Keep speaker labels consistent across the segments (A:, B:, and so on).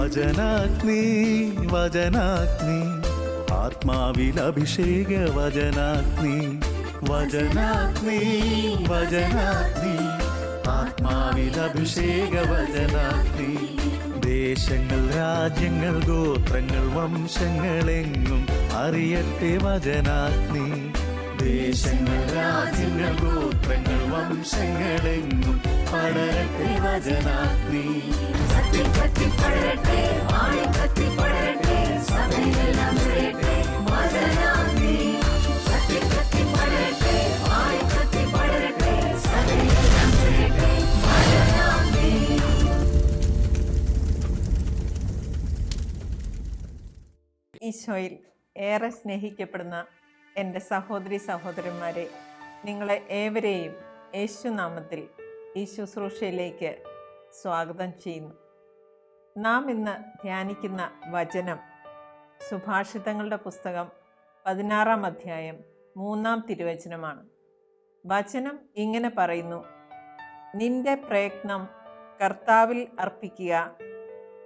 A: വചനാഗ്നി വചനാഗ്നി ആത്മാവിൽ അഭിഷേക വചനാഗ്നി വചനാഗ്നി വചനാഗ്നി ആത്മാവിൽ അഭിഷേക വചനാഗ്നി ദേശങ്ങൾ രാജ്യങ്ങൾ ഗോത്രങ്ങൾ വംശങ്ങളെങ്ങും അറിയട്ടെ വചനാഗ്നി ദേശങ്ങൾ രാജ്യങ്ങൾ ഗോത്രങ്ങൾ വംശങ്ങളെങ്ങും പടരട്ടെ വചനാഗ്നി
B: ഈശോയിൽ ഏറെ സ്നേഹിക്കപ്പെടുന്ന എൻ്റെ സഹോദരി സഹോദരന്മാരെ, നിങ്ങളെ ഏവരെയും യേശുനാമത്തിൽ ഈ ശുശ്രൂഷയിലേക്ക് സ്വാഗതം ചെയ്യുന്നു. നാം ഇന്ന് ധ്യാനിക്കുന്ന വചനം സുഭാഷിതങ്ങളുടെ പുസ്തകം 16-ാം അധ്യായം 3-ാം തിരുവചനമാണ്. വചനം ഇങ്ങനെ പറയുന്നു: നിന്റെ പ്രയത്നം കർത്താവിൽ അർപ്പിക്കുക,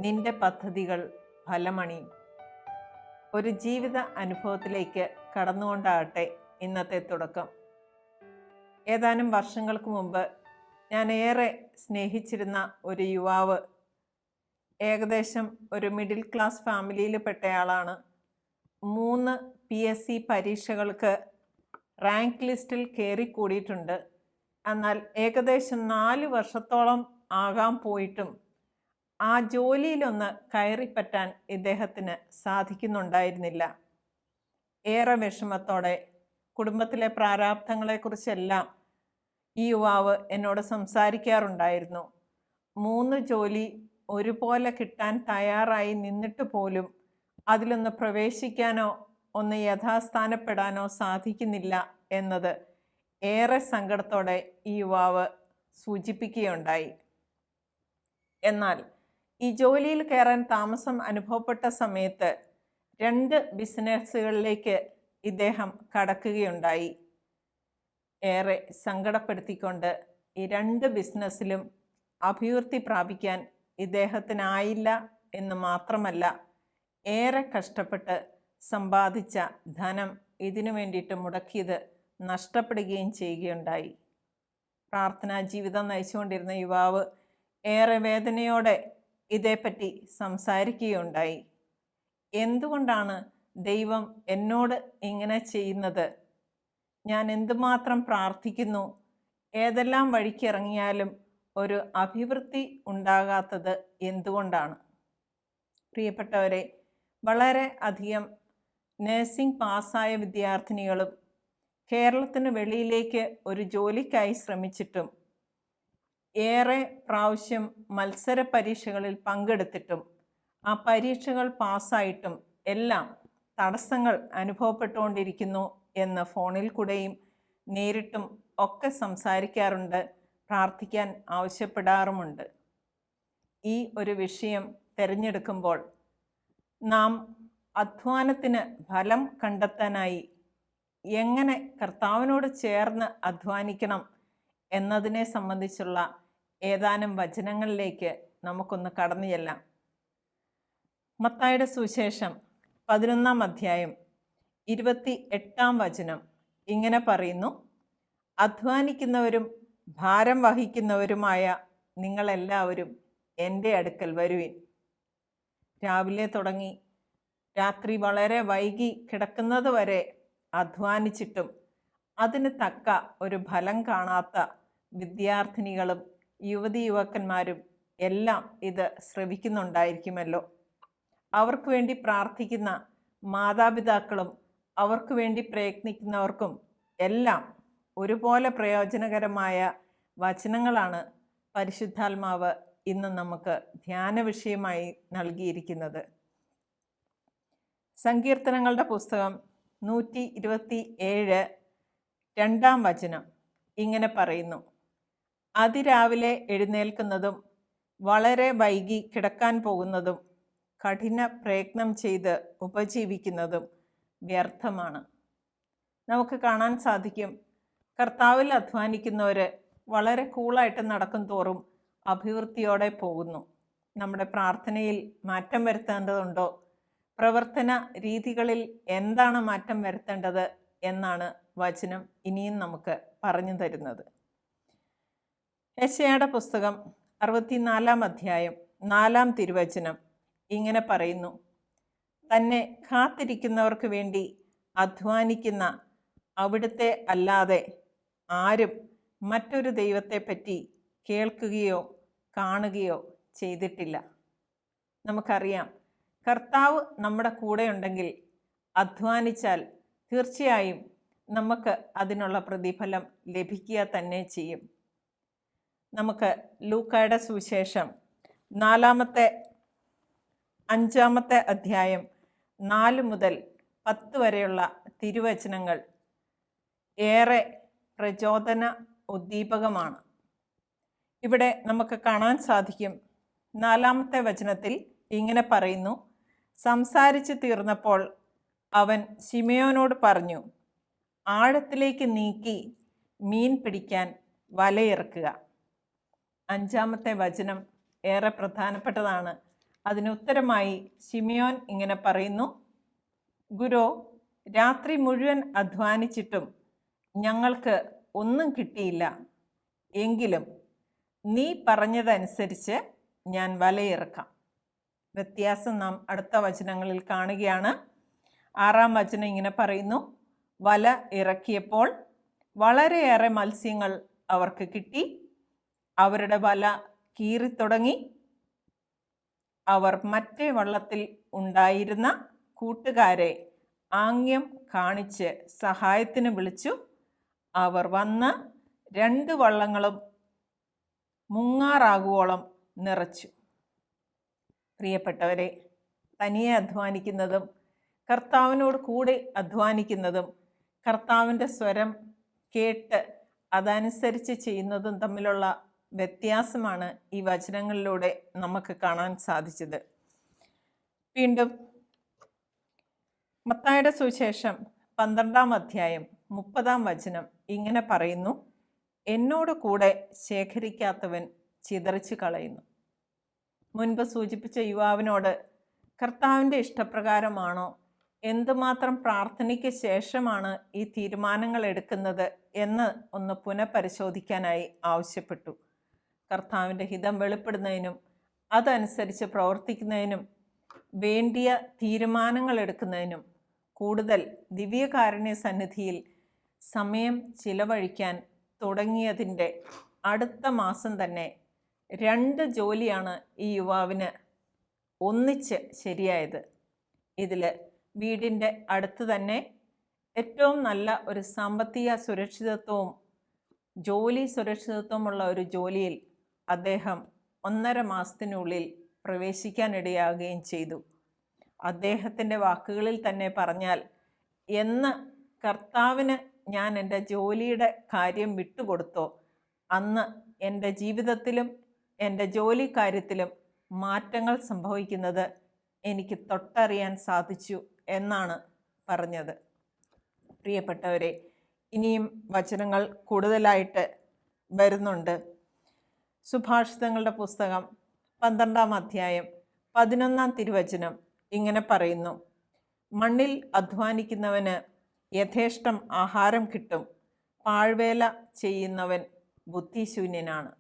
B: നിന്റെ പദ്ധതികൾ ഫലമണിയും. ഒരു ജീവിത അനുഭവത്തിലേക്ക് കടന്നുകൊണ്ടാകട്ടെ ഇന്നത്തെ തുടക്കം. ഏതാനും വർഷങ്ങൾക്ക് മുമ്പ് ഞാൻ ഏറെ സ്നേഹിച്ചിരുന്ന ഒരു യുവാവ്, ഏകദേശം ഒരു മിഡിൽ ക്ലാസ് ഫാമിലിയിൽ പെട്ടയാളാണ്. 3 PSC പരീക്ഷകൾക്ക് റാങ്ക് ലിസ്റ്റിൽ കയറിക്കൂടിയിട്ടുണ്ട്. എന്നാൽ ഏകദേശം 4 വർഷത്തോളം ആകാൻ പോയിട്ടും ആ ജോലിയിലൊന്ന് കയറിപ്പറ്റാൻ ഇദ്ദേഹത്തിന് സാധിക്കുന്നുണ്ടായിരുന്നില്ല. ഏറെ വിഷമത്തോടെ കുടുംബത്തിലെ പ്രാരാബ്ധങ്ങളെക്കുറിച്ചെല്ലാം ഈ യുവാവ് എന്നോട് സംസാരിക്കാറുണ്ടായിരുന്നു. 3 ജോലി ഒരുപോലെ കിട്ടാൻ തയ്യാറായി നിന്നിട്ട് പോലും അതിലൊന്ന് പ്രവേശിക്കാനോ ഒന്ന് യഥാസ്ഥാനപ്പെടാനോ സാധിക്കുന്നില്ല എന്നത് ഏറെ സങ്കടത്തോടെ ഈ യുവാവ് സൂചിപ്പിക്കുകയുണ്ടായി. എന്നാൽ ഈ ജോലിയിൽ കയറാൻ താമസം അനുഭവപ്പെട്ട സമയത്ത് 2 ബിസിനസ്സുകളിലേക്ക് ഇദ്ദേഹം കടക്കുകയുണ്ടായി. ഏറെ സങ്കടപ്പെടുത്തിക്കൊണ്ട് ഈ 2 ബിസിനസ്സിലും അഭിവൃദ്ധി പ്രാപിക്കാൻ ഇദ്ദേഹത്തിനായില്ല എന്ന് മാത്രമല്ല, ഏറെ കഷ്ടപ്പെട്ട് സമ്പാദിച്ച ധനം ഇതിനു വേണ്ടിയിട്ട് മുടക്കിയത് നഷ്ടപ്പെടുകയും ചെയ്യുകയുണ്ടായി. പ്രാർത്ഥനാ ജീവിതം നയിച്ചുകൊണ്ടിരുന്ന യുവാവ് ഏറെ വേദനയോടെ ഇതേപ്പറ്റി സംസാരിക്കുകയുണ്ടായി. എന്തുകൊണ്ടാണ് ദൈവം എന്നോട് ഇങ്ങനെ ചെയ്യുന്നത്? ഞാൻ എന്തുമാത്രം പ്രാർത്ഥിക്കുന്നു, ഏതെല്ലാം വഴിക്കിറങ്ങിയാലും ഒരു അഭിവൃദ്ധി ഉണ്ടാകാത്തത് എന്തുകൊണ്ടാണ്? പ്രിയപ്പെട്ടവരെ, വളരെ അധികം നഴ്സിംഗ് പാസ്സായ വിദ്യാർത്ഥിനികളും കേരളത്തിന് വെളിയിലേക്ക് ഒരു ജോലിക്കായി ശ്രമിച്ചിട്ടും ഏറെ പ്രാവശ്യം മത്സര പരീക്ഷകളിൽ പങ്കെടുത്തിട്ടും ആ പരീക്ഷകൾ പാസ്സായിട്ടും എല്ലാം തടസ്സങ്ങൾ അനുഭവപ്പെട്ടുകൊണ്ടിരിക്കുന്നു എന്ന് ഫോണിൽ കൂടെയും നേരിട്ടും ഒക്കെ സംസാരിക്കാറുണ്ട്, പ്രാർത്ഥിക്കാൻ ആവശ്യപ്പെടാറുമുണ്ട്. ഈ ഒരു വിഷയം തിരഞ്ഞെടുക്കുമ്പോൾ നാം അധ്വാനത്തിന് ഫലം കണ്ടെത്താനായി എങ്ങനെ കർത്താവിനോട് ചേർന്ന് അധ്വാനിക്കണം എന്നതിനെ സംബന്ധിച്ചുള്ള ഏതാനും വചനങ്ങളിലേക്ക് നമുക്കൊന്ന് കടന്നു ചെല്ലാം. മത്തായിയുടെ സുവിശേഷം 11-ാം അധ്യായം 28-ാം വചനം ഇങ്ങനെ പറയുന്നു: അധ്വാനിക്കുന്നവരും ഭാരം വഹിക്കുന്നവരുമായ നിങ്ങളെല്ലാവരും എൻ്റെ അടുക്കൽ വരുവിൻ. രാവിലെ തുടങ്ങി രാത്രി വളരെ വൈകി കിടക്കുന്നത് വരെ അധ്വാനിച്ചിട്ടും അതിന് തക്ക ഒരു ഫലം കാണാത്ത വിദ്യാർത്ഥിനികളും യുവതി യുവാക്കന്മാരും എല്ലാം ഇത് ശ്രവിക്കുന്നുണ്ടായിരിക്കുമല്ലോ. അവർക്ക് വേണ്ടി പ്രാർത്ഥിക്കുന്ന മാതാപിതാക്കളും അവർക്ക് വേണ്ടി പ്രയത്നിക്കുന്നവർക്കും എല്ലാം ഒരുപോലെ പ്രയോജനകരമായ വചനങ്ങളാണ് പരിശുദ്ധാത്മാവ് ഇന്ന് നമുക്ക് ധ്യാന വിഷയമായി നൽകിയിരിക്കുന്നത്. സങ്കീർത്തനങ്ങളുടെ പുസ്തകം 127 2-ാം വചനം ഇങ്ങനെ പറയുന്നു: അതിരാവിലെ എഴുന്നേൽക്കുന്നതും വളരെ വൈകി കിടക്കാൻ പോകുന്നതും കഠിന പ്രയത്നം ചെയ്ത് ഉപജീവിക്കുന്നതും വ്യർത്ഥമാണ്. നമുക്ക് കാണാൻ സാധിക്കും, കർത്താവിൽ അധ്വാനിക്കുന്നവർ വളരെ കൂളായിട്ട് നടക്കും തോറും അഭിവൃദ്ധിയോടെ പോകുന്നു. നമ്മുടെ പ്രാർത്ഥനയിൽ മാറ്റം വരുത്തേണ്ടതുണ്ടോ? പ്രവർത്തന രീതികളിൽ എന്താണ് മാറ്റം വരുത്തേണ്ടത് എന്നാണ് വചനം ഇനിയും നമുക്ക് പറഞ്ഞു തരുന്നത്. യെശയ്യായുടെ പുസ്തകം 64 അധ്യായം 4 തിരുവചനം ഇങ്ങനെ പറയുന്നു: തന്നെ കാത്തിരിക്കുന്നവർക്ക് വേണ്ടി അധ്വാനിക്കുന്ന അവിടുത്തെ അല്ലാതെ ആരും മറ്റൊരു ദൈവത്തെപ്പറ്റി കേൾക്കുകയോ കാണുകയോ ചെയ്തിട്ടില്ല. നമുക്കറിയാം, കർത്താവ് നമ്മുടെ കൂടെ ഉണ്ടെങ്കിൽ അധ്വാനിച്ചാൽ തീർച്ചയായും നമുക്ക് അതിനുള്ള പ്രതിഫലം ലഭിക്കുക തന്നെ ചെയ്യും. നമുക്ക് ലൂക്കായുടെ സുവിശേഷം 5 അധ്യായം 4 മുതൽ 10 വരെയുള്ള തിരുവചനങ്ങൾ ഏറെ പ്രചോദന ഉദ്ദീപകമാണ്. ഇവിടെ നമുക്ക് കാണാൻ സാധിക്കും, 4 വചനത്തിൽ ഇങ്ങനെ പറയുന്നു: സംസാരിച്ചു തീർന്നപ്പോൾ അവൻ ശിമയോനോട് പറഞ്ഞു, ആഴത്തിലേക്ക് നീക്കി മീൻ പിടിക്കാൻ വലയിറക്കുക. 5 വചനം ഏറെ പ്രധാനപ്പെട്ടതാണ്. അതിനുത്തരമായി ശിമയോൻ ഇങ്ങനെ പറയുന്നു: ഗുരോ, രാത്രി മുഴുവൻ അധ്വാനിച്ചിട്ടും ഞങ്ങൾക്ക് ഒന്നും കിട്ടിയില്ല. എങ്കിലും നീ പറഞ്ഞതനുസരിച്ച് ഞാൻ വലയിറക്കാം. വ്യത്യാസം നാം അടുത്ത വചനങ്ങളിൽ കാണുകയാണ്. 6 വചനം ഇങ്ങനെ പറയുന്നു: വല ഇറക്കിയപ്പോൾ വളരെയേറെ മത്സ്യങ്ങൾ അവർക്ക് കിട്ടി. അവരുടെ വല കീറിത്തുടങ്ങി. അവർ മറ്റേ വള്ളത്തിൽ ഉണ്ടായിരുന്ന കൂട്ടുകാരെ ആംഗ്യം കാണിച്ച് സഹായത്തിന് വിളിച്ചു. അവർ വന്ന് 2 വള്ളങ്ങളും മുങ്ങാറാകുവോളം നിറച്ചു. പ്രിയപ്പെട്ടവരെ, തനിയെ അധ്വാനിക്കുന്നതും കർത്താവിനോട് കൂടെ അധ്വാനിക്കുന്നതും കർത്താവിൻ്റെ സ്വരം കേട്ട് അതനുസരിച്ച് ചെയ്യുന്നതും തമ്മിലുള്ള വ്യത്യാസമാണ് ഈ വചനങ്ങളിലൂടെ നമുക്ക് കാണാൻ സാധിച്ചത്. വീണ്ടും മത്തായിയുടെ സുവിശേഷം 12 അധ്യായം 30 വചനം ഇങ്ങനെ പറയുന്നു: എന്നോട് കൂടെ ശേഖരിക്കാത്തവൻ ചിതറിച്ചു കളയുന്നു. മുൻപ് സൂചിപ്പിച്ച യുവാവിനോട് കർത്താവിൻ്റെ ഇഷ്ടപ്രകാരമാണോ, എന്തുമാത്രം പ്രാർത്ഥനയ്ക്ക് ശേഷമാണ് ഈ തീരുമാനങ്ങൾ എടുക്കുന്നത് എന്ന് ഒന്ന് പുനഃപരിശോധിക്കാനായി ആവശ്യപ്പെട്ടു. കർത്താവിൻ്റെ ഹിതം വെളിപ്പെടുന്നതിനും അതനുസരിച്ച് പ്രവർത്തിക്കുന്നതിനും വേണ്ടിയ തീരുമാനങ്ങൾ എടുക്കുന്നതിനും കൂടുതൽ ദിവ്യകാരുണ്യ സന്നിധിയിൽ സമയം ചിലവഴിക്കാൻ തുടങ്ങിയതിൻ്റെ അടുത്ത മാസം തന്നെ 2 ജോലിയാണ് ഈ യുവാവിന് ഒന്നിച്ച് ശരിയായത്. ഇതിൽ വീടിൻ്റെ അടുത്ത് തന്നെ ഏറ്റവും നല്ല ഒരു സാമ്പത്തിക സുരക്ഷിതത്വവും ജോലി സുരക്ഷിതത്വമുള്ള ഒരു ജോലിയിൽ അദ്ദേഹം 1.5 മാസത്തിനുള്ളിൽ പ്രവേശിക്കാനിടയാകുകയും ചെയ്തു. അദ്ദേഹത്തിൻ്റെ വാക്കുകളിൽ തന്നെ പറഞ്ഞാൽ, എന്ന് കർത്താവിന് ഞാൻ എൻ്റെ ജോലിയുടെ കാര്യം വിട്ടുകൊടുത്തോ അന്ന് എൻ്റെ ജീവിതത്തിലും എൻ്റെ ജോലി കാര്യത്തിലും മാറ്റങ്ങൾ സംഭവിക്കുന്നത് എനിക്ക് തൊട്ടറിയാൻ സാധിച്ചു എന്നാണ് പറഞ്ഞത്. പ്രിയപ്പെട്ടവരെ, ഇനിയും വചനങ്ങൾ കൂടുതലായിട്ട് വരുന്നുണ്ട്. സുഭാഷിതങ്ങളുടെ പുസ്തകം 12 അധ്യായം 11 തിരുവചനം ഇങ്ങനെ പറയുന്നു: മണ്ണിൽ അധ്വാനിക്കുന്നവന് യഥേഷ്ടം ആഹാരം കിട്ടും, പാഴ്വേല ചെയ്യുന്നവൻ ബുദ്ധിശൂന്യനാണ്.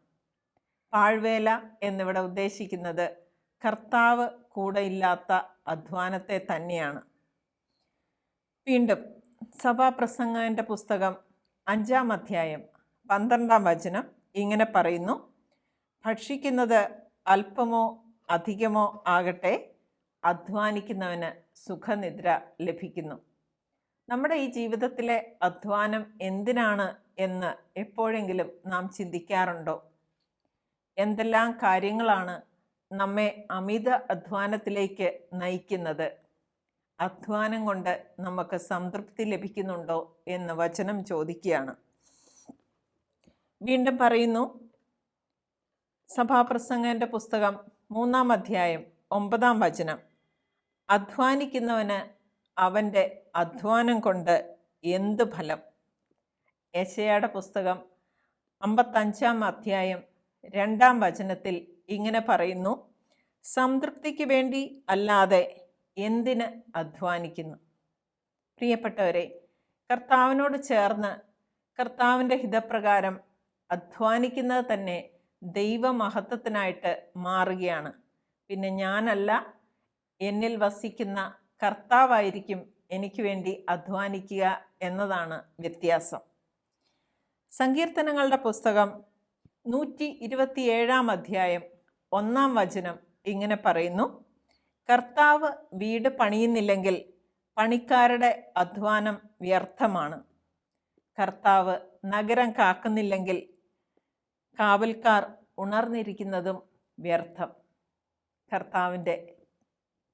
B: പാഴ്വേല എന്നിവിടെ ഉദ്ദേശിക്കുന്നത് കർത്താവ് കൂടെയില്ലാത്ത അധ്വാനത്തെ തന്നെയാണ്. വീണ്ടും സഭാപ്രസംഗൻ്റെ പുസ്തകം 5 അധ്യായം 12 വചനം ഇങ്ങനെ പറയുന്നു: ഭക്ഷിക്കുന്നത് അല്പമോ അധികമോ ആകട്ടെ, അധ്വാനിക്കുന്നവന് സുഖനിദ്ര ലഭിക്കുന്നു. നമ്മുടെ ഈ ജീവിതത്തിലെ അധ്വാനം എന്തിനാണ് എന്ന് എപ്പോഴെങ്കിലും നാം ചിന്തിക്കാറുണ്ടോ? എന്തെല്ലാം കാര്യങ്ങളാണ് നമ്മെ അമിത അധ്വാനത്തിലേക്ക് നയിക്കുന്നത്? അധ്വാനം കൊണ്ട് നമുക്ക് സംതൃപ്തി ലഭിക്കുന്നുണ്ടോ എന്ന് വചനം ചോദിക്കുകയാണ്. വീണ്ടും പറയുന്നു, സഭാപ്രസംഗൻ്റെ പുസ്തകം 3 അധ്യായം 9 വചനം: അധ്വാനിക്കുന്നവന് അവൻ്റെ അധ്വാനം കൊണ്ട് എന്ത് ഫലം? യെശയ്യായുടെ പുസ്തകം 55 അധ്യായം 2 വചനത്തിൽ ഇങ്ങനെ പറയുന്നു: സംതൃപ്തിക്ക് വേണ്ടി അല്ലാതെ എന്തിന് അധ്വാനിക്കുന്നു? പ്രിയപ്പെട്ടവരെ, കർത്താവിനോട് ചേർന്ന് കർത്താവിൻ്റെ ഹിതപ്രകാരം അധ്വാനിക്കുന്നത് തന്നെ ദൈവമഹത്വത്തിനായിട്ട് മാറുകയാണ്. പിന്നെ ഞാനല്ല, എന്നിൽ വസിക്കുന്ന കർത്താവായിരിക്കും എനിക്ക് വേണ്ടി അധ്വാനിക്കുക എന്നതാണ് വ്യത്യാസം. സങ്കീർത്തനങ്ങളുടെ പുസ്തകം 127 അധ്യായം 1 ഇങ്ങനെ പറയുന്നു: കർത്താവ് വീട് പണിയുന്നില്ലെങ്കിൽ പണിക്കാരുടെ അധ്വാനം വ്യർത്ഥമാണ്. കർത്താവ് നഗരം കാക്കുന്നില്ലെങ്കിൽ കാവൽക്കാർ ഉണർന്നിരിക്കുന്നതും വ്യർത്ഥം. കർത്താവിൻ്റെ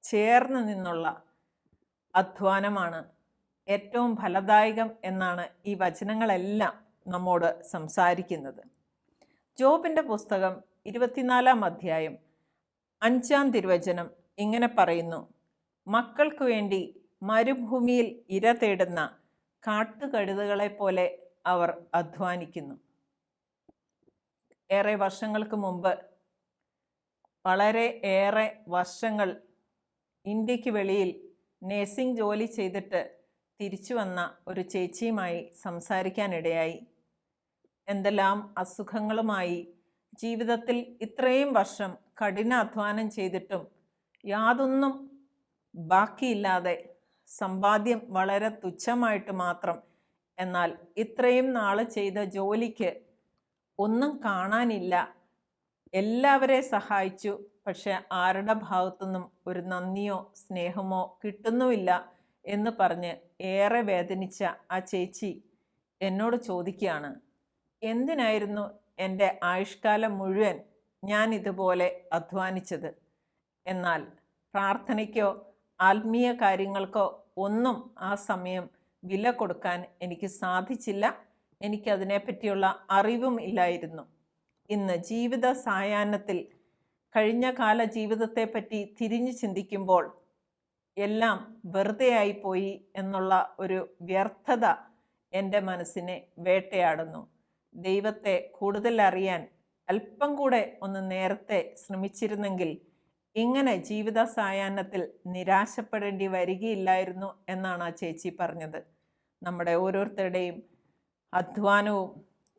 B: ചേർന്ന് നിന്നുള്ള അധ്വാനമാണ് ഏറ്റവും ഫലദായകം എന്നാണ് ഈ വചനങ്ങളെല്ലാം നമ്മോട് സംസാരിക്കുന്നത്. ജോബിൻ്റെ പുസ്തകം 24 അധ്യായം 5 ഇങ്ങനെ പറയുന്നു: മക്കൾക്ക് വേണ്ടി മരുഭൂമിയിൽ ഇര തേടുന്ന കാട്ടുകഴുതകളെ പോലെ അവർ അധ്വാനിക്കുന്നു. ഏറെ വർഷങ്ങൾക്ക് മുമ്പ്, വളരെ ഏറെ വർഷങ്ങൾ ഇന്ത്യക്ക് വെളിയിൽ നേഴ്സിംഗ് ജോലി ചെയ്തിട്ട് തിരിച്ചു വന്ന ഒരു ചേച്ചിയുമായി സംസാരിക്കാനിടയായി. എന്തെല്ലാം അസുഖങ്ങളുമായി ജീവിതത്തിൽ ഇത്രയും വർഷം കഠിനാധ്വാനം ചെയ്തിട്ടും യാതൊന്നും ബാക്കിയില്ലാതെ, സമ്പാദ്യം വളരെ തുച്ഛമായിട്ട് മാത്രം, എന്നാൽ ഇത്രയും നാൾ ചെയ്ത ജോലിക്ക് ഒന്നും കാണാനില്ല. എല്ലാവരെ സഹായിച്ചു, പക്ഷെ ആരുടെ ഭാഗത്തുനിന്നും ഒരു നന്ദിയോ സ്നേഹമോ കിട്ടുന്നുമില്ല എന്ന് പറഞ്ഞ് ഏറെ വേദനിച്ച ആ ചേച്ചി എന്നോട് ചോദിക്കുകയാണ്, എന്തിനായിരുന്നു എൻ്റെ ആയുഷ്കാലം മുഴുവൻ ഞാൻ ഇതുപോലെ അധ്വാനിച്ചത്? എന്നാൽ പ്രാർത്ഥനയ്ക്കോ ആത്മീയ കാര്യങ്ങൾക്കോ ഒന്നും ആ സമയം വില കൊടുക്കാൻ എനിക്ക് സാധിച്ചില്ല. എനിക്കതിനെപ്പറ്റിയുള്ള അറിവും ഇല്ലായിരുന്നു. ഇന്ന് ജീവിത സായാഹ്നത്തിൽ കഴിഞ്ഞ കാല ജീവിതത്തെപ്പറ്റി തിരിഞ്ഞു ചിന്തിക്കുമ്പോൾ എല്ലാം വെറുതെ ആയിപ്പോയി എന്നുള്ള ഒരു വ്യർത്ഥത എൻ്റെ മനസ്സിനെ വേട്ടയാടുന്നു. ദൈവത്തെ കൂടുതൽ അറിയാൻ അല്പം കൂടെ ഒന്ന് നേരത്തെ ശ്രമിച്ചിരുന്നെങ്കിൽ ഇങ്ങനെ ജീവിത സായാഹ്നത്തിൽ നിരാശപ്പെടേണ്ടി വരികയില്ലായിരുന്നു എന്നാണ് ആ ചേച്ചി പറഞ്ഞത്. നമ്മുടെ ഓരോരുത്തരുടെയും അധ്വാനവും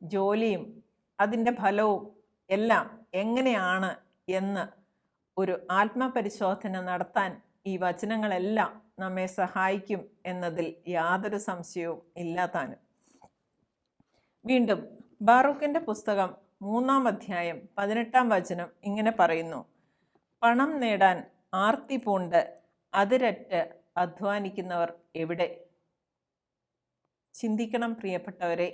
B: ജോലിയും അതിൻ്റെ ഫലവും എല്ലാം എങ്ങനെയാണ് എന്ന് ഒരു ആത്മപരിശോധന നടത്താൻ ഈ വചനങ്ങളെല്ലാം നമ്മെ സഹായിക്കും എന്നതിൽ യാതൊരു സംശയവും ഇല്ലാതാനും. വീണ്ടും ബാറൂക്കിൻ്റെ പുസ്തകം 3 അധ്യായം 18 ഇങ്ങനെ പറയുന്നു: പണം നേടാൻ ആർത്തി പൂണ്ട് അതിരറ്റ് അധ്വാനിക്കുന്നവർ എവിടെ? ചിന്തിക്കണം പ്രിയപ്പെട്ടവരെ,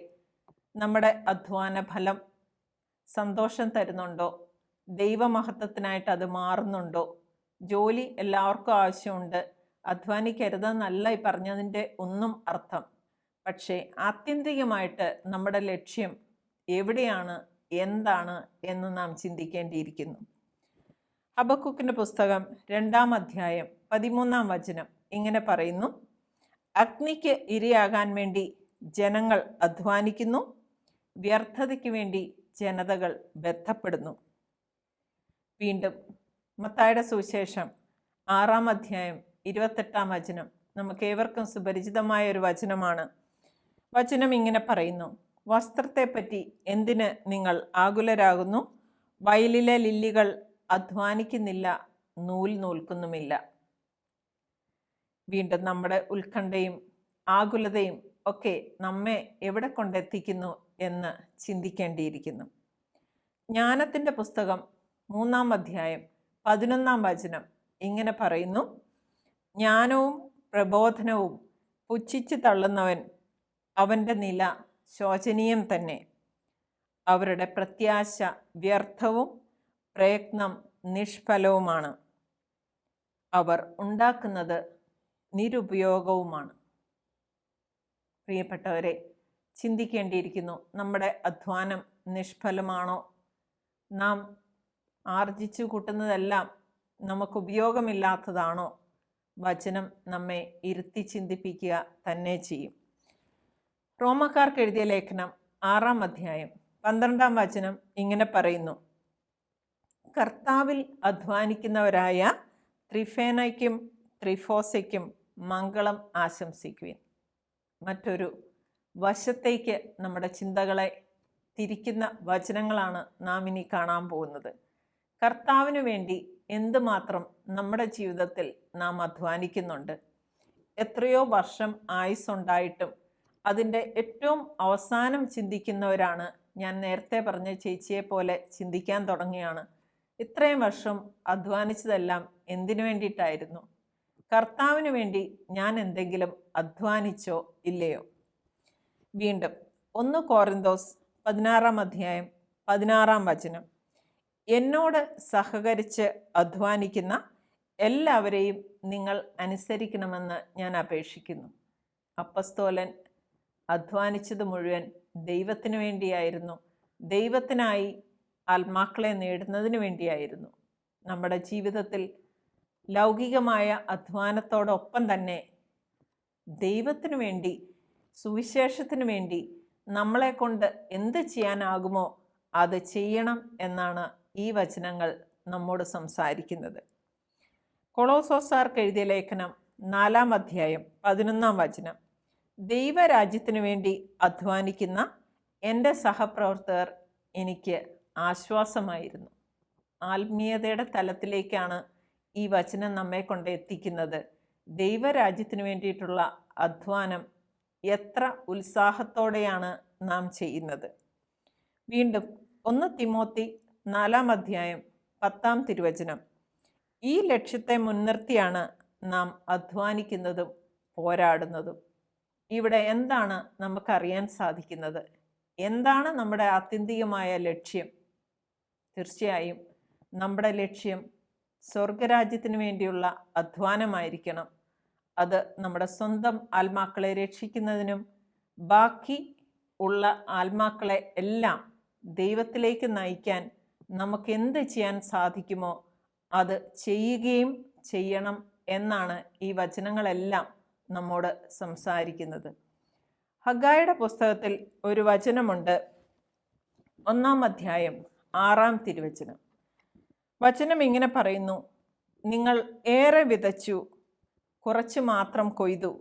B: നമ്മുടെ അധ്വാന ഫലം സന്തോഷം തരുന്നുണ്ടോ? ദൈവമഹത്വത്തിനായിട്ട് അത് മാറുന്നുണ്ടോ? ജോലി എല്ലാവർക്കും ആവശ്യമുണ്ട്, അധ്വാനിക്കരുതെന്നല്ല ഈ പറഞ്ഞതിൻ്റെ ഒന്നും അർത്ഥം. പക്ഷേ ആത്യന്തികമായിട്ട് നമ്മുടെ ലക്ഷ്യം എവിടെയാണ്, എന്താണ് എന്ന് നാം ചിന്തിക്കേണ്ടിയിരിക്കുന്നു. ഹബക്കൂക്കിൻ്റെ പുസ്തകം 2 അധ്യായം 13 ഇങ്ങനെ പറയുന്നു: അഗ്നിക്ക് ഇരയാകാൻ വേണ്ടി ജനങ്ങൾ അധ്വാനിക്കുന്നു, വ്യർത്ഥതയ്ക്ക് വേണ്ടി ജനതകൾ ബന്ധപ്പെടുന്നു. വീണ്ടും മത്തായിയുടെ സുവിശേഷം 6 അധ്യായം 28 നമുക്ക് ഏവർക്കും സുപരിചിതമായ ഒരു വചനമാണ്. വചനം ഇങ്ങനെ പറയുന്നു: വസ്ത്രത്തെപ്പറ്റി എന്തിന് നിങ്ങൾ ആകുലരാകുന്നു? വയലിലെ ലില്ലികൾ അധ്വാനിക്കുന്നില്ല, നൂൽ നൂൽക്കുന്നുമില്ല. വീണ്ടും നമ്മുടെ ഉത്കണ്ഠയും ആകുലതയും ഒക്കെ നമ്മെ എവിടെ കൊണ്ടെത്തിക്കുന്നു എന്ന് ചിന്തിക്കേണ്ടിയിരിക്കുന്നു. ജ്ഞാനത്തിൻ്റെ പുസ്തകം 3 അധ്യായം 11 ഇങ്ങനെ പറയുന്നു: ജ്ഞാനവും പ്രബോധനവും പുച്ഛിച്ച് തള്ളുന്നവൻ അവൻ്റെ നില ശോചനീയം തന്നെ. അവരുടെ പ്രത്യാശ വ്യർത്ഥവും പ്രയത്നം നിഷ്ഫലവുമാണ്. അവർ ഉണ്ടാക്കുന്നത് നിരുപയോഗവുമാണ്. പ്രിയപ്പെട്ടവരെ, ചിന്തിക്കേണ്ടിയിരിക്കുന്നു, നമ്മുടെ അധ്വാനം നിഷ്ഫലമാണോ? നാം ആർജിച്ചു കൂട്ടുന്നതെല്ലാം നമുക്ക് ഉപയോഗമില്ലാത്തതാണോ? വചനം നമ്മെ ഇരുത്തി ചിന്തിപ്പിക്കുക തന്നെ ചെയ്യും. റോമക്കാർക്ക് എഴുതിയ ലേഖനം 6 അധ്യായം 12 ഇങ്ങനെ പറയുന്നു: കർത്താവിൽ അധ്വാനിക്കുന്നവരായ ത്രിഫേനയ്ക്കും ത്രിഫോസയ്ക്കും മംഗളം ആശംസിക്കുവിൻ. മറ്റൊരു വശത്തേക്ക് നമ്മുടെ ചിന്തകളെ തിരിക്കുന്ന വചനങ്ങളാണ് നാം ഇനി കാണാൻ പോകുന്നത്. കർത്താവിന് വേണ്ടി എന്തുമാത്രം നമ്മുടെ ജീവിതത്തിൽ നാം അധ്വാനിക്കുന്നുണ്ട്. എത്രയോ വർഷം ആയുസ്സുണ്ടായിട്ടും അതിൻ്റെ ഏറ്റവും അവസാനം ചിന്തിക്കുന്നവരാണ്. ഞാൻ നേരത്തെ പറഞ്ഞ ചേച്ചിയെ പോലെ ചിന്തിക്കാൻ തുടങ്ങിയാണ്, ഇത്രയും വർഷം അധ്വാനിച്ചതെല്ലാം എന്തിനു വേണ്ടിയിട്ടായിരുന്നു? കർത്താവിന് വേണ്ടി ഞാൻ എന്തെങ്കിലും അധ്വാനിച്ചോ ഇല്ലയോ? വീണ്ടും 1 കോറിന്തോസ് 16-ാം അധ്യായം 16-ാം വചനം, എന്നോട് സഹകരിച്ച് അധ്വാനിക്കുന്ന എല്ലാവരെയും നിങ്ങൾ അനുസരിക്കണമെന്ന് ഞാൻ അപേക്ഷിക്കുന്നു. അപ്പസ്തോലൻ അധ്വാനിച്ചത് മുഴുവൻ ദൈവത്തിനു വേണ്ടിയായിരുന്നു, ദൈവത്തിനായി ആത്മാക്കളെ നേടുന്നതിന് വേണ്ടിയായിരുന്നു. നമ്മുടെ ജീവിതത്തിൽ ലൗകികമായ അധ്വാനത്തോടൊപ്പം തന്നെ ദൈവത്തിനു വേണ്ടി, സുവിശേഷത്തിനു വേണ്ടി നമ്മളെ കൊണ്ട് എന്ത് ചെയ്യാനാകുമോ അത് ചെയ്യണം എന്നാണ് ഈ വചനങ്ങൾ നമ്മോട് സംസാരിക്കുന്നത്. കൊളോസോസാർക്ക് എഴുതിയ ലേഖനം 4-ാം അധ്യായം 11-ാം വചനം, ദൈവരാജ്യത്തിനു വേണ്ടി അധ്വാനിക്കുന്ന എൻ്റെ സഹപ്രവർത്തകർ എനിക്ക് ആശ്വാസമായിരുന്നു. ആത്മീയതയുടെ തലത്തിലേക്കാണ് ഈ വചനം നമ്മെ കൊണ്ട് എത്തിക്കുന്നത്. ദൈവരാജ്യത്തിനു വേണ്ടിയിട്ടുള്ള അധ്വാനം എത്ര ഉത്സാഹത്തോടെയാണ് നാം ചെയ്യുന്നത്. വീണ്ടും 1 തിമോത്തി 4-ാം അധ്യായം 10-ാം തിരുവചനം, ഈ ലക്ഷ്യത്തെ മുൻനിർത്തിയാണ് നാം അധ്വാനിക്കുന്നതും പോരാടുന്നതും. ഇവിടെ എന്താണ് നമുക്കറിയാൻ സാധിക്കുന്നത്? എന്താണ് നമ്മുടെ ആത്യന്തികമായ ലക്ഷ്യം? തീർച്ചയായും നമ്മുടെ ലക്ഷ്യം സ്വർഗരാജ്യത്തിന് വേണ്ടിയുള്ള അധ്വാനമായിരിക്കണം. അത് നമ്മുടെ സ്വന്തം ആത്മാക്കളെ രക്ഷിക്കുന്നതിനും ബാക്കി ഉള്ള ആത്മാക്കളെ എല്ലാം ദൈവത്തിലേക്ക് നയിക്കാൻ നമുക്ക് എന്ത് ചെയ്യാൻ സാധിക്കുമോ അത് ചെയ്യുകയും ചെയ്യണം എന്നാണ് ഈ വചനങ്ങളെല്ലാം നമ്മോട് സംസാരിക്കുന്നത്. ഹഗ്ഗായിയുടെ പുസ്തകത്തിൽ ഒരു വചനമുണ്ട്, 1-ാം അധ്യായം 6-ാം തിരുവചനം. വചനം ഇങ്ങനെ പറയുന്നു, നിങ്ങൾ ഏറെ വിതച്ചു, കുറച്ച് മാത്രം കൊയ്തു.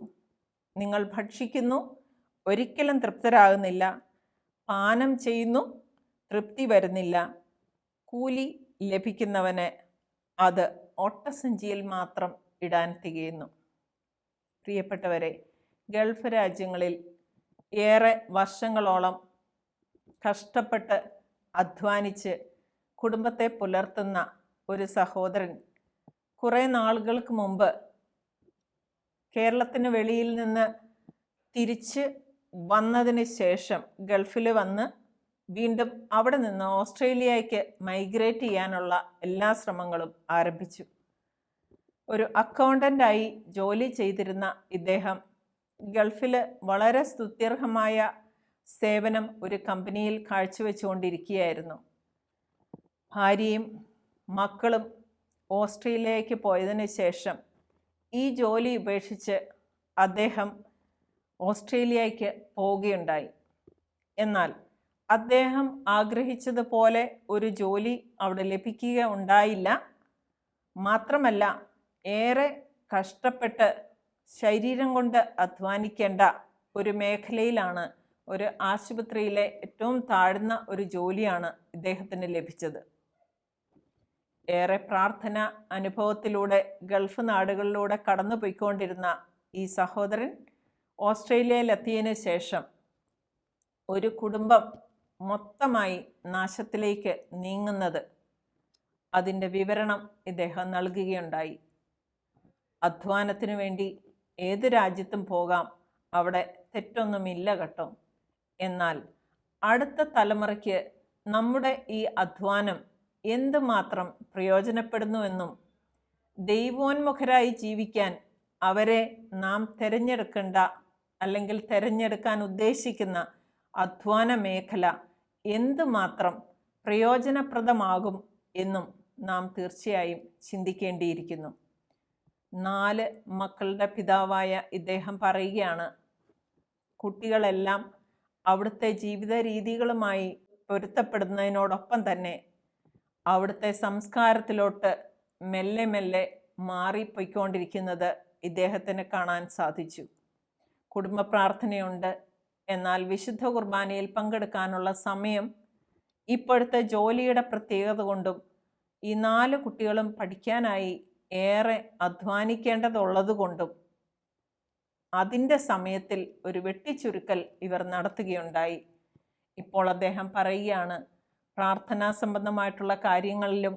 B: നിങ്ങൾ ഭക്ഷിക്കുന്നു, ഒരിക്കലും തൃപ്തരാകുന്നില്ല. പാനം ചെയ്യുന്നു, തൃപ്തി വരുന്നില്ല. കൂലി ലഭിക്കുന്നവന് അത് ഒട്ടസഞ്ചിയിൽ മാത്രം ഇടാൻ തികയുന്നു. പ്രിയപ്പെട്ടവരെ, ഗൾഫ് രാജ്യങ്ങളിൽ ഏറെ വർഷങ്ങളോളം കഷ്ടപ്പെട്ട് അധ്വാനിച്ച് കുടുംബത്തെ പുലർത്തുന്ന ഒരു സഹോദരൻ കുറേ നാളുകൾക്ക് മുമ്പ് കേരളത്തിന് വെളിയിൽ നിന്ന് തിരിച്ച് വന്നതിന് ശേഷം ഗൾഫിൽ വന്ന് വീണ്ടും അവിടെ നിന്ന് ഓസ്ട്രേലിയയ്ക്ക് മൈഗ്രേറ്റ് ചെയ്യാനുള്ള എല്ലാ ശ്രമങ്ങളും ആരംഭിച്ചു. ഒരു അക്കൗണ്ടൻ്റായി ജോലി ചെയ്തിരുന്ന ഇദ്ദേഹം ഗൾഫിൽ വളരെ സ്തുത്യർഹമായ സേവനം ഒരു കമ്പനിയിൽ കാഴ്ചവെച്ചുകൊണ്ടിരിക്കുകയായിരുന്നു. ഭാര്യയും മക്കളും ഓസ്ട്രേലിയയ്ക്ക് പോയതിന് ശേഷം ഈ ജോലി ഉപേക്ഷിച്ച് അദ്ദേഹം ഓസ്ട്രേലിയയ്ക്ക് പോവുകയുണ്ടായി. എന്നാൽ അദ്ദേഹം ആഗ്രഹിച്ചതുപോലെ ഒരു ജോലി അവിടെ ലഭിക്കുക ഉണ്ടായില്ല. മാത്രമല്ല, ഏറെ കഷ്ടപ്പെട്ട് ശരീരം കൊണ്ട് അധ്വാനിക്കേണ്ട ഒരു മേഖലയിലാണ്, ഒരു ആശുപത്രിയിലെ ഏറ്റവും താഴ്ന്ന ഒരു ജോലിയാണ് ഇദ്ദേഹത്തിന് ലഭിച്ചത്. ഏറെ പ്രാർത്ഥന അനുഭവത്തിലൂടെ ഗൾഫ് നാടുകളിലൂടെ കടന്നു പോയിക്കൊണ്ടിരുന്ന ഈ സഹോദരൻ ഓസ്ട്രേലിയയിലെത്തിയതിന് ശേഷം ഒരു കുടുംബം മൊത്തമായി നാശത്തിലേക്ക് നീങ്ങുന്നത് അതിൻ്റെ വിവരണം ഇദ്ദേഹം നൽകുകയുണ്ടായി. അധ്വാനത്തിനു വേണ്ടി ഏത് രാജ്യത്തും പോകാം, അവിടെ തെറ്റൊന്നുമില്ല കേട്ടോ. എന്നാൽ അടുത്ത തലമുറയ്ക്ക് നമ്മുടെ ഈ അധ്വാനം എന്തുമാത്രം പ്രയോജനപ്പെടുന്നുവെന്നും ദൈവോന്മുഖരായി ജീവിക്കാൻ അവരെ നാം തിരഞ്ഞെടുക്കേണ്ട അല്ലെങ്കിൽ തിരഞ്ഞെടുക്കാൻ ഉദ്ദേശിക്കുന്ന അധ്വാന മേഖല എന്തുമാത്രം പ്രയോജനപ്രദമാകും എന്നും നാം തീർച്ചയായും ചിന്തിക്കേണ്ടിയിരിക്കുന്നു. 4 മക്കളുടെ പിതാവായ ഇദ്ദേഹം പറയുകയാണ്, കുട്ടികളെല്ലാം അവിടുത്തെ ജീവിത രീതികളുമായി പൊരുത്തപ്പെടുന്നതിനോടൊപ്പം തന്നെ അവിടുത്തെ സംസ്കാരത്തിലോട്ട് മെല്ലെ മെല്ലെ മാറിപ്പോയിക്കൊണ്ടിരിക്കുന്നത് ഇദ്ദേഹത്തിന് കാണാൻ സാധിച്ചു. കുടുംബ പ്രാർത്ഥനയുണ്ട്, എന്നാൽ വിശുദ്ധ കുർബാനയിൽ പങ്കെടുക്കാനുള്ള സമയം ഇപ്പോഴത്തെ ജോലിയുടെ പ്രത്യേകത കൊണ്ടും ഈ 4 കുട്ടികളും പഠിക്കാനായി ഏറെ അധ്വാനിക്കേണ്ടതുള്ളത് കൊണ്ടും അതിൻ്റെ സമയത്തിൽ ഒരു വെട്ടിച്ചുരുക്കൽ ഇവർ നടത്തുകയുണ്ടായി. ഇപ്പോൾ അദ്ദേഹം പറയുകയാണ്, പ്രാർത്ഥനാ സംബന്ധമായിട്ടുള്ള കാര്യങ്ങളിലും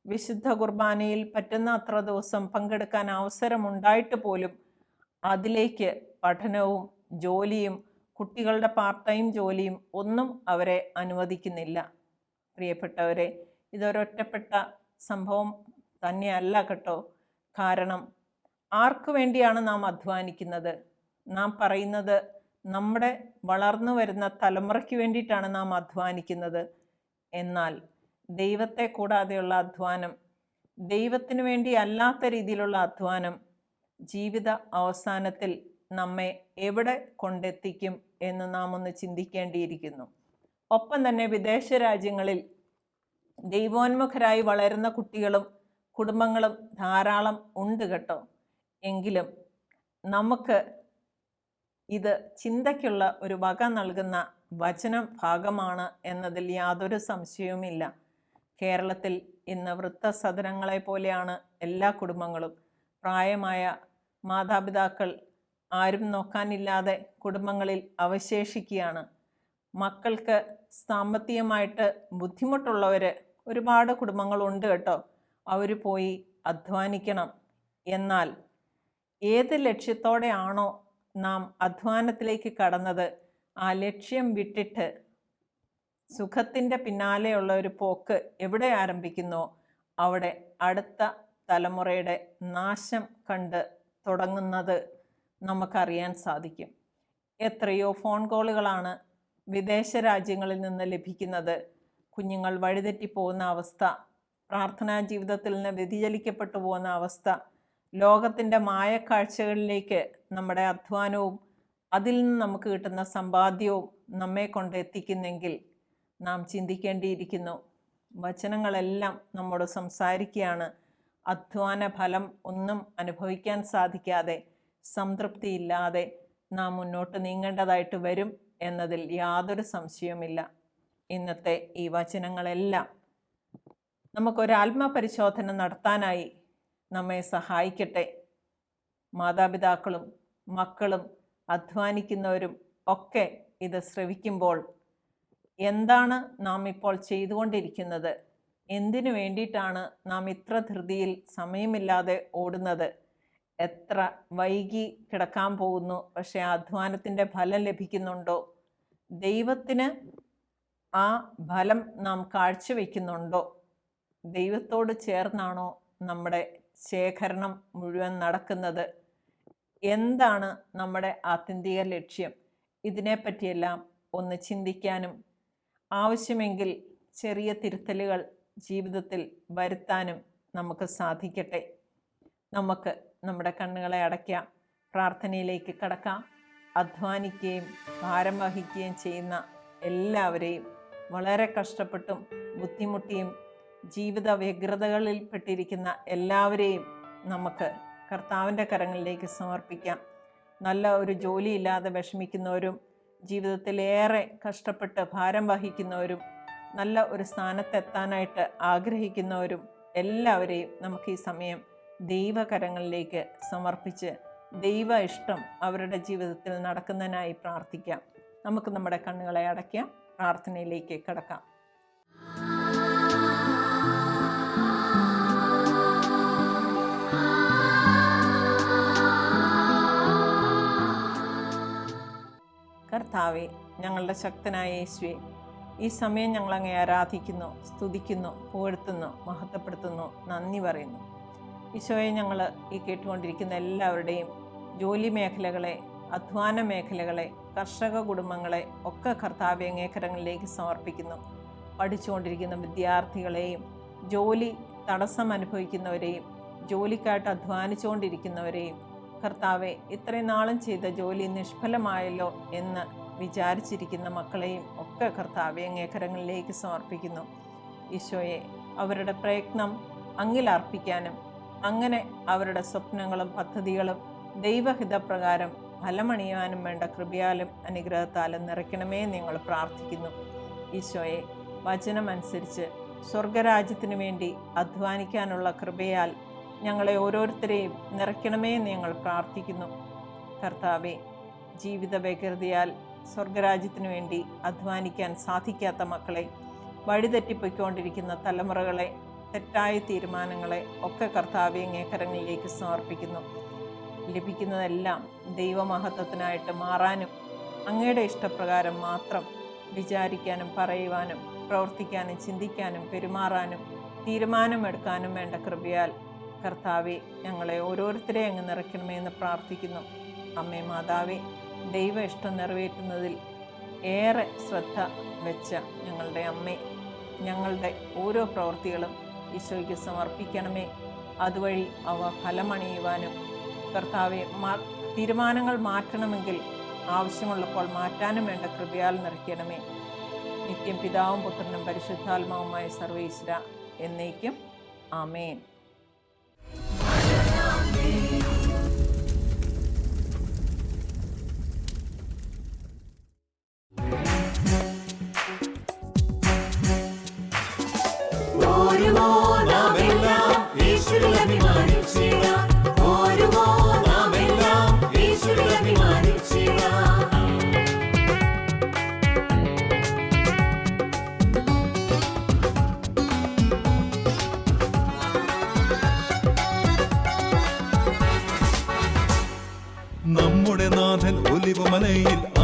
B: വിശുദ്ധ കുർബാനയിൽ പറ്റുന്ന അത്ര ദിവസം പങ്കെടുക്കാൻ അവസരമുണ്ടായിട്ട് പോലും അതിലേക്ക് പഠനവും ജോലിയും കുട്ടികളുടെ പാർട്ട് ടൈം ജോലിയും ഒന്നും അവരെ അനുവദിക്കുന്നില്ല. പ്രിയപ്പെട്ടവരെ, ഇതൊരൊറ്റപ്പെട്ട സംഭവം തന്നെയല്ല കേട്ടോ. കാരണം ആർക്കു വേണ്ടിയാണ് നാം അധ്വാനിക്കുന്നത്? നാം പറയുന്നത് നമ്മുടെ വളർന്നു വരുന്ന തലമുറയ്ക്ക് വേണ്ടിയിട്ടാണ് നാം അധ്വാനിക്കുന്നത്. എന്നാൽ ദൈവത്തെ കൂടാതെയുള്ള അധ്വാനം, ദൈവത്തിനു വേണ്ടി അല്ലാത്ത രീതിയിലുള്ള അധ്വാനം ജീവിത അവസാനത്തിൽ നമ്മെ എവിടെ കൊണ്ടെത്തിക്കും എന്ന് നാം ഒന്ന് ചിന്തിക്കേണ്ടിയിരിക്കുന്നു. ഒപ്പം തന്നെ വിദേശ രാജ്യങ്ങളിൽ ദൈവോന്മുഖരായി വളരുന്ന കുട്ടികളും കുടുംബങ്ങളും ധാരാളം ഉണ്ട് കേട്ടോ. എങ്കിലും നമുക്ക് ഇത് ചിന്തയ്ക്കുള്ള ഒരു വക നൽകുന്ന വചനം ഭാഗമാണ് എന്നതിൽ യാതൊരു സംശയവുമില്ല. കേരളത്തിൽ ഇന്ന് വൃദ്ധസദനങ്ങളെ പോലെയാണ് എല്ലാ കുടുംബങ്ങളും. പ്രായമായ മാതാപിതാക്കൾ ആരും നോക്കാനില്ലാതെ കുടുംബങ്ങളിൽ അവശേഷിക്കുകയാണ്. മക്കൾക്ക് സാമ്പത്തികമായിട്ട് ബുദ്ധിമുട്ടുള്ളവർ ഒരുപാട് കുടുംബങ്ങളുണ്ട് കേട്ടോ. അവർ പോയി അധ്വാനിക്കണം. എന്നാൽ ഏത് ലക്ഷ്യത്തോടെയാണോ നാം അധ്വാനത്തിലേക്ക് കടന്നത്, ആ ലക്ഷ്യം വിട്ടിട്ട് സുഖത്തിൻ്റെ പിന്നാലെയുള്ള ഒരു പോക്ക് എവിടെ ആരംഭിക്കുന്നോ അവിടെ അടുത്ത തലമുറയുടെ നാശം കണ്ട് തുടങ്ങുന്നത് നമുക്കറിയാൻ സാധിക്കും. എത്രയോ ഫോൺ കോളുകളാണ് വിദേശ രാജ്യങ്ങളിൽ നിന്ന് ലഭിക്കുന്നത്. കുഞ്ഞുങ്ങൾ വഴിതെറ്റിപ്പോകുന്ന അവസ്ഥ, പ്രാർത്ഥനാ ജീവിതത്തിൽ നിന്ന് വ്യതിചലിക്കപ്പെട്ടു പോകുന്ന അവസ്ഥ, ലോകത്തിൻ്റെ മായക്കാഴ്ചകളിലേക്ക് നമ്മുടെ അധ്വാനവും അതിൽ നിന്ന് നമുക്ക് കിട്ടുന്ന സമ്പാദ്യവും നമ്മെ കൊണ്ടെത്തിക്കുന്നെങ്കിൽ നാം ചിന്തിക്കേണ്ടിയിരിക്കുന്നു. വചനങ്ങളെല്ലാം നമ്മോട് സംസാരിക്കുകയാണ്. അധ്വാന ഫലം ഒന്നും അനുഭവിക്കാൻ സാധിക്കാതെ സംതൃപ്തിയില്ലാതെ നാം മുന്നോട്ട് നീങ്ങേണ്ടതായിട്ട് വരും എന്നതിൽ യാതൊരു സംശയവുമില്ല. ഇന്നത്തെ ഈ വചനങ്ങളെല്ലാം നമുക്കൊരു ആത്മപരിശോധന നടത്താനായി നമ്മെ സഹായിക്കട്ടെ. മാതാപിതാക്കളും മക്കളും അധ്വാനിക്കുന്നവരും ഒക്കെ ഇത് ശ്രവിക്കുമ്പോൾ എന്താണ് നാം ഇപ്പോൾ ചെയ്തുകൊണ്ടിരിക്കുന്നത്? എന്തിനു വേണ്ടിയിട്ടാണ് നാം ഇത്ര ധൃതിയിൽ സമയമില്ലാതെ ഓടുന്നത്? എത്ര വൈകി കിടക്കാൻ പോകുന്നു, പക്ഷേ അധ്വാനത്തിൻ്റെ ഫലം ലഭിക്കുന്നുണ്ടോ? ദൈവത്തിന് ആ ഫലം നാം കാഴ്ചവെക്കുന്നുണ്ടോ? ദൈവത്തോട് ചേർന്നാണോ നമ്മുടെ ശേഖരണം മുഴുവൻ നടക്കുന്നത്? എന്താണ് നമ്മുടെ ആത്യന്തിക ലക്ഷ്യം? ഇതിനെപ്പറ്റിയെല്ലാം ഒന്ന് ചിന്തിക്കാനും ആവശ്യമെങ്കിൽ ചെറിയ തിരുത്തലുകൾ ജീവിതത്തിൽ വരുത്താനും നമുക്ക് സാധിക്കട്ടെ. നമുക്ക് നമ്മുടെ കണ്ണുകളെ അടയ്ക്കാം, പ്രാർത്ഥനയിലേക്ക് കടക്കാം. അധ്വാനിക്കുകയും ഭാരം വഹിക്കുകയും ചെയ്യുന്ന എല്ലാവരെയും, വളരെ കഷ്ടപ്പെട്ടും ബുദ്ധിമുട്ടിയും ജീവിത വ്യഗ്രതകളിൽ പെട്ടിരിക്കുന്ന എല്ലാവരെയും നമുക്ക് കർത്താവിൻ്റെ കരങ്ങളിലേക്ക് സമർപ്പിക്കാം. നല്ല ഒരു ജോലിയില്ലാതെ വിഷമിക്കുന്നവരും ജീവിതത്തിലേറെ കഷ്ടപ്പെട്ട് ഭാരം വഹിക്കുന്നവരും നല്ല ഒരു സ്ഥാനത്തെത്താനായിട്ട് ആഗ്രഹിക്കുന്നവരും എല്ലാവരെയും നമുക്ക് ഈ സമയം ദൈവകരങ്ങളിലേക്ക് സമർപ്പിച്ച് ദൈവ ഇഷ്ടം അവരുടെ ജീവിതത്തിൽ നടക്കുന്നതിനായി പ്രാർത്ഥിക്കാം. നമുക്ക് നമ്മുടെ കണ്ണുകളെ അടയ്ക്കാം, പ്രാർത്ഥനയിലേക്ക് കടക്കാം. കർത്താവെ, ഞങ്ങളുടെ ശക്തനായ യേശുവേ, ഈ സമയം ഞങ്ങളങ്ങേ ആരാധിക്കുന്നു, സ്തുതിക്കുന്നു, പുകഴ്ത്തുന്നു, മഹത്വപ്പെടുത്തുന്നു, നന്ദി പറയുന്നു. ഈശോയെ, ഞങ്ങൾ ഈ കേട്ടുകൊണ്ടിരിക്കുന്ന എല്ലാവരുടെയും ജോലി മേഖലകളെ, അധ്വാന മേഖലകളെ, കർഷക കുടുംബങ്ങളെ ഒക്കെ കർത്താവെ അങ്ങേക്കരങ്ങളിലേക്ക് സമർപ്പിക്കുന്നു. പഠിച്ചുകൊണ്ടിരിക്കുന്ന വിദ്യാർത്ഥികളെയും ജോലി തടസ്സം അനുഭവിക്കുന്നവരെയും ജോലിക്കായിട്ട് അധ്വാനിച്ചുകൊണ്ടിരിക്കുന്നവരെയും കർത്താവെ, ഇത്രയും നാളും ചെയ്ത ജോലി നിഷ്ഫലമായല്ലോ എന്ന് വിചാരിച്ചിരിക്കുന്ന മക്കളെയും ഒക്കെ കർത്താവെ അങ്ങേക്കരങ്ങളിലേക്ക് സമർപ്പിക്കുന്നു. ഈശോയെ, അവരുടെ പ്രയത്നം അങ്ങിൽ അർപ്പിക്കാനും അങ്ങനെ അവരുടെ സ്വപ്നങ്ങളും പദ്ധതികളും ദൈവഹിതപ്രകാരം ഫലമണിയാനും വേണ്ട കൃപയാലും അനുഗ്രഹത്താലും നിറയ്ക്കണമേ എന്ന് ഞങ്ങൾ പ്രാർത്ഥിക്കുന്നു. ഈശോയെ, വചനമനുസരിച്ച് സ്വർഗരാജ്യത്തിനു വേണ്ടി അധ്വാനിക്കാനുള്ള കൃപയാൽ ഞങ്ങളെ ഓരോരുത്തരെയും നിറയ്ക്കണമേ എന്ന് ഞങ്ങൾ പ്രാർത്ഥിക്കുന്നു. കർത്താവെ, ജീവിത വ്യഗ്രതയാൽ സ്വർഗരാജ്യത്തിനു വേണ്ടി അധ്വാനിക്കാൻ സാധിക്കാത്ത മക്കളെ, വഴിതെറ്റിപ്പോയിക്കൊണ്ടിരിക്കുന്ന തലമുറകളെ, തെറ്റായ തീരുമാനങ്ങളെ ഒക്കെ കർത്താവെ അങ്ങേ കരങ്ങളിലേക്ക് സമർപ്പിക്കുന്നു. ലഭിക്കുന്നതെല്ലാം ദൈവമഹത്വത്തിനായിട്ട് മാറാനും അങ്ങയുടെ ഇഷ്ടപ്രകാരം മാത്രം വിചാരിക്കാനും പറയുവാനും പ്രവർത്തിക്കാനും ചിന്തിക്കാനും പെരുമാറാനും തീരുമാനമെടുക്കാനും വേണ്ട കൃപയാൽ കർത്താവെ ഞങ്ങളെ ഓരോരുത്തരെ അങ്ങ് നിറയ്ക്കണമേ എന്ന് പ്രാർത്ഥിക്കുന്നു. അമ്മേ മാതാവേ, ദൈവ ഇഷ്ടം നിറവേറ്റുന്നതിൽ ഏറെ ശ്രദ്ധ വെച്ച ഞങ്ങളുടെ അമ്മേ, ഞങ്ങളുടെ ഓരോ പ്രവൃത്തികളും ഈശോയ്ക്ക് സമർപ്പിക്കണമേ. അതുവഴി അവ ഫലമണിയുവാനും കർത്താവെ തീരുമാനങ്ങൾ മാറ്റണമെങ്കിൽ ആവശ്യമുള്ളപ്പോൾ മാറ്റാനും വേണ്ട കൃപയാൽ നിറയ്ക്കണമേ. നിത്യം പിതാവും പുത്രനും പരിശുദ്ധാത്മാവുമായ സർവ്വേശ്വര എന്നേക്കും ആമേൻ.
A: നമ്മുടെ നാഥൻ ഒലിവുമലയിൽ